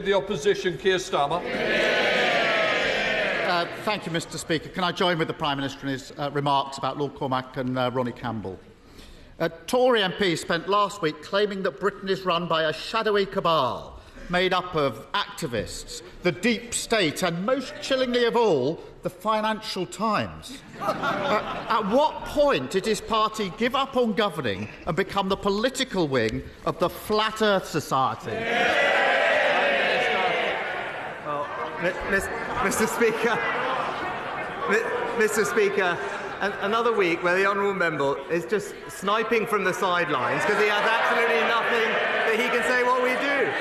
of the Opposition, Keir Starmer. Thank you, Mr Speaker. Can I join with the Prime Minister in his remarks about Lord Cormac and Ronnie Campbell? A Tory MP spent last week claiming that Britain is run by a shadowy cabal made up of activists, the deep state and, most chillingly of all, the Financial Times. At what point did his party give up on governing and become the political wing of the Flat Earth Society? Well, Mr Speaker, another week where the honourable member is just sniping from the sidelines because he has absolutely nothing that he can say what we do.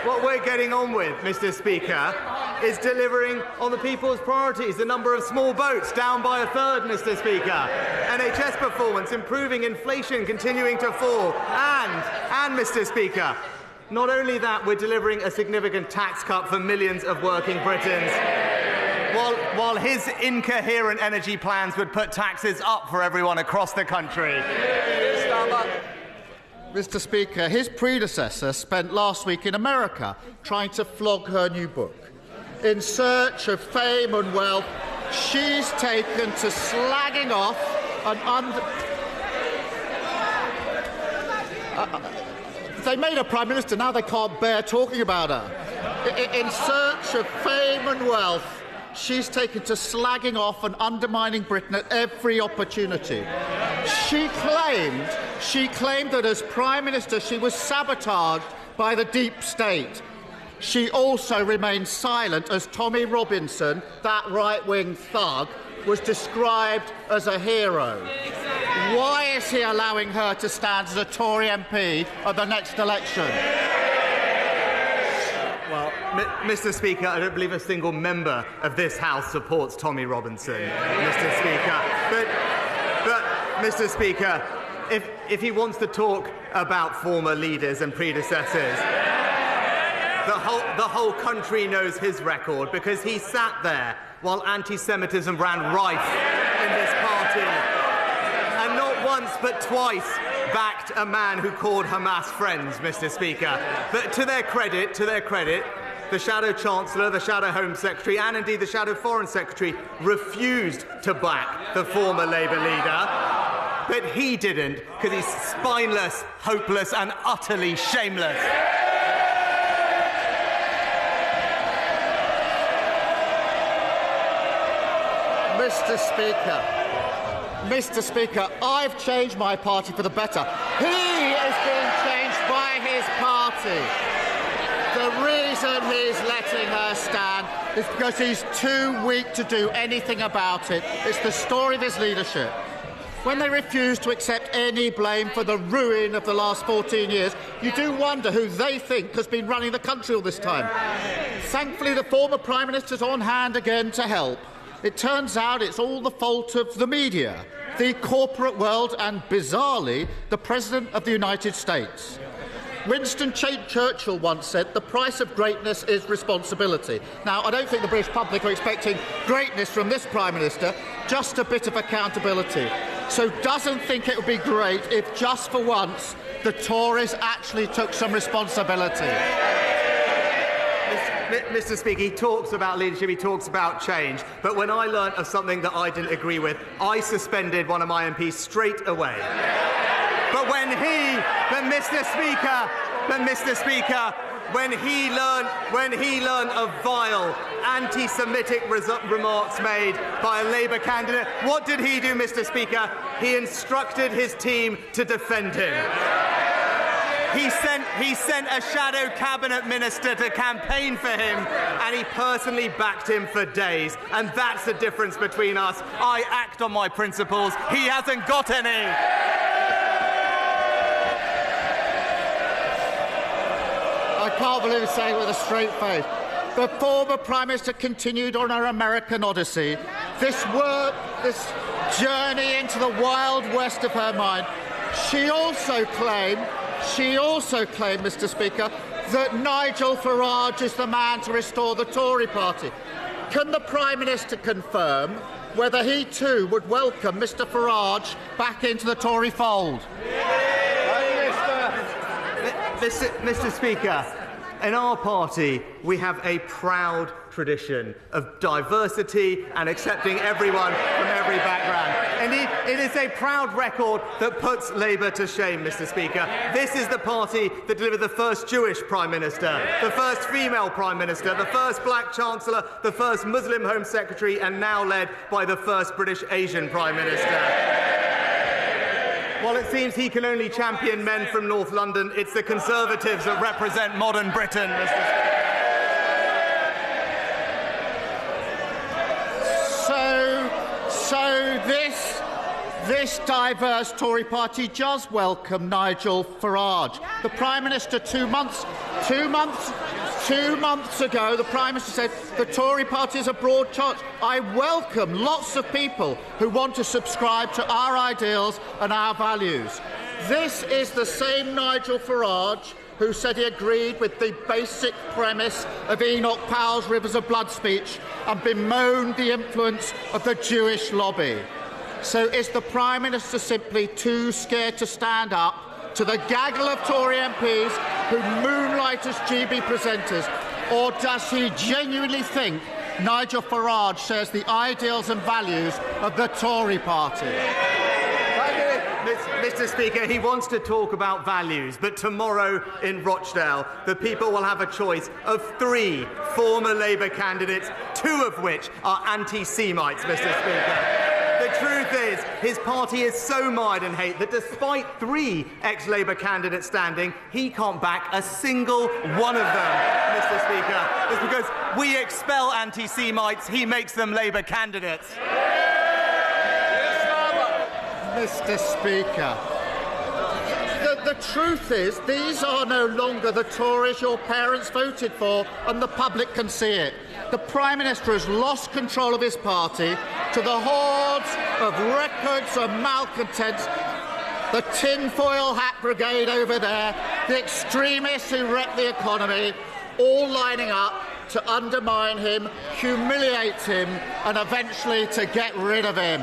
What we're getting on with, Mr Speaker, is delivering on the people's priorities. The number of small boats down by a third, Mr Speaker. NHS performance, improving, inflation continuing to fall. And Mr Speaker, not only that, we're delivering a significant tax cut for millions of working Britons. While his incoherent energy plans would put taxes up for everyone across the country. Mr Speaker, his predecessor spent last week in America trying to flog her new book. In search of fame and wealth, she's taken to slagging off and they made her Prime Minister, now they can't bear talking about her. In search of fame and wealth, she's taken to slagging off and undermining Britain at every opportunity. She claimed that as Prime Minister she was sabotaged by the deep state. She also remained silent as Tommy Robinson, that right-wing thug, was described as a hero. Why is he allowing her to stand as a Tory MP at the next election? Well, Mr Speaker, I don't believe a single member of this House supports Tommy Robinson, Mr Speaker. But Mr Speaker, if he wants to talk about former leaders and predecessors, the whole country knows his record because he sat there while anti-Semitism ran rife in this party and not once but twice backed a man who called Hamas friends, Mr Speaker. But to their credit, the Shadow Chancellor, the Shadow Home Secretary and indeed the Shadow Foreign Secretary refused to back the former Labour leader. But he didn't because he's spineless, hopeless and utterly shameless. Mr Speaker, I've changed my party for the better. He is being changed by his party. The reason he's letting her stand is because he's too weak to do anything about it. It's the story of his leadership. When they refuse to accept any blame for the ruin of the last 14 years, you do wonder who they think has been running the country all this time. Thankfully, the former Prime Minister's on hand again to help. It turns out it's all the fault of the media, the corporate world and, bizarrely, the President of the United States. Winston Churchill once said, "The price of greatness is responsibility." Now, I don't think the British public are expecting greatness from this Prime Minister, just a bit of accountability. So doesn't think it would be great if, just for once, the Tories actually took some responsibility. Mr Speaker, he talks about leadership, he talks about change, but when I learnt of something that I didn't agree with, I suspended one of my MPs straight away. But Mr Speaker, when he learned of vile anti-Semitic remarks made by a Labour candidate, what did he do, Mr Speaker? He instructed his team to defend him. He sent a shadow cabinet minister to campaign for him, and he personally backed him for days. And that's the difference between us. I act on my principles. He hasn't got any. I can't believe he's saying it with a straight face. The former Prime Minister continued on her American odyssey. This journey into the wild west of her mind. She also claimed, Mr Speaker, that Nigel Farage is the man to restore the Tory party. Can the Prime Minister confirm whether he too would welcome Mr Farage back into the Tory fold? Mr Speaker, In our party, we have a proud tradition of diversity and accepting everyone from every background. Indeed, it is a proud record that puts Labour to shame, Mr. Speaker. This is the party that delivered the first Jewish Prime Minister, the first female Prime Minister, the first black Chancellor, the first Muslim Home Secretary, and now led by the first British Asian Prime Minister. While it seems he can only champion men from North London, it's the Conservatives that represent modern Britain, Mr. Speaker. So this diverse Tory party does welcome Nigel Farage. The Prime Minister 2 months ago, the Prime Minister said the Tory party is a broad church. I welcome lots of people who want to subscribe to our ideals and our values. This is the same Nigel Farage who said he agreed with the basic premise of Enoch Powell's Rivers of Blood speech and bemoaned the influence of the Jewish lobby. So is the Prime Minister simply too scared to stand up to the gaggle of Tory MPs who moonlight as GB presenters, or does he genuinely think Nigel Farage shares the ideals and values of the Tory party? Mr. Speaker, he wants to talk about values, but tomorrow in Rochdale, the people will have a choice of 3 former Labour candidates, 2 of which are anti-Semites, Mr. Speaker. The truth is, his party is so mired in hate that despite 3 ex-Labour candidates standing, he can't back a single one of them, Mr. Speaker. It's because we expel anti-Semites, he makes them Labour candidates. Mr. Speaker, the truth is these are no longer the Tories your parents voted for, and the public can see it. The Prime Minister has lost control of his party to the hordes of records of malcontents, the tinfoil hat brigade over there, the extremists who wreck the economy, all lining up to undermine him, humiliate him, and eventually to get rid of him.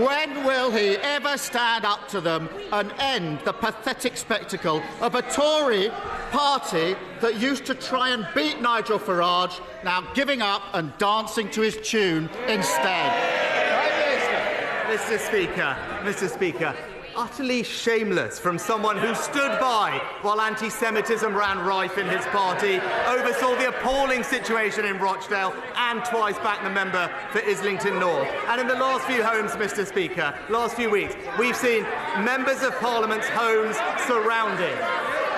When will he ever stand up to them and end the pathetic spectacle of a Tory party that used to try and beat Nigel Farage, now giving up and dancing to his tune instead? Mr. Speaker, utterly shameless from someone who stood by while anti-Semitism ran rife in his party, oversaw the appalling situation in Rochdale and twice backed the member for Islington North. And in the last few homes, Mr. Speaker, last few weeks, we've seen members of Parliament's homes surrounded,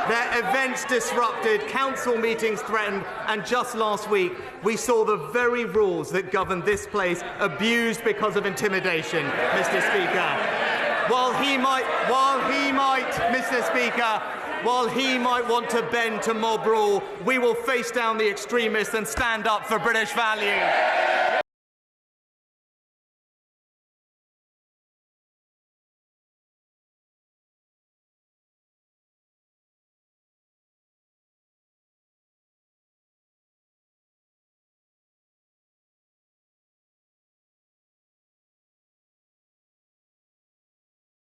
their events disrupted, council meetings threatened, and just last week we saw the very rules that govern this place abused because of intimidation, Mr. Speaker. While he might, Mr. Speaker, while he might want to bend to mob rule, we will face down the extremists and stand up for British values.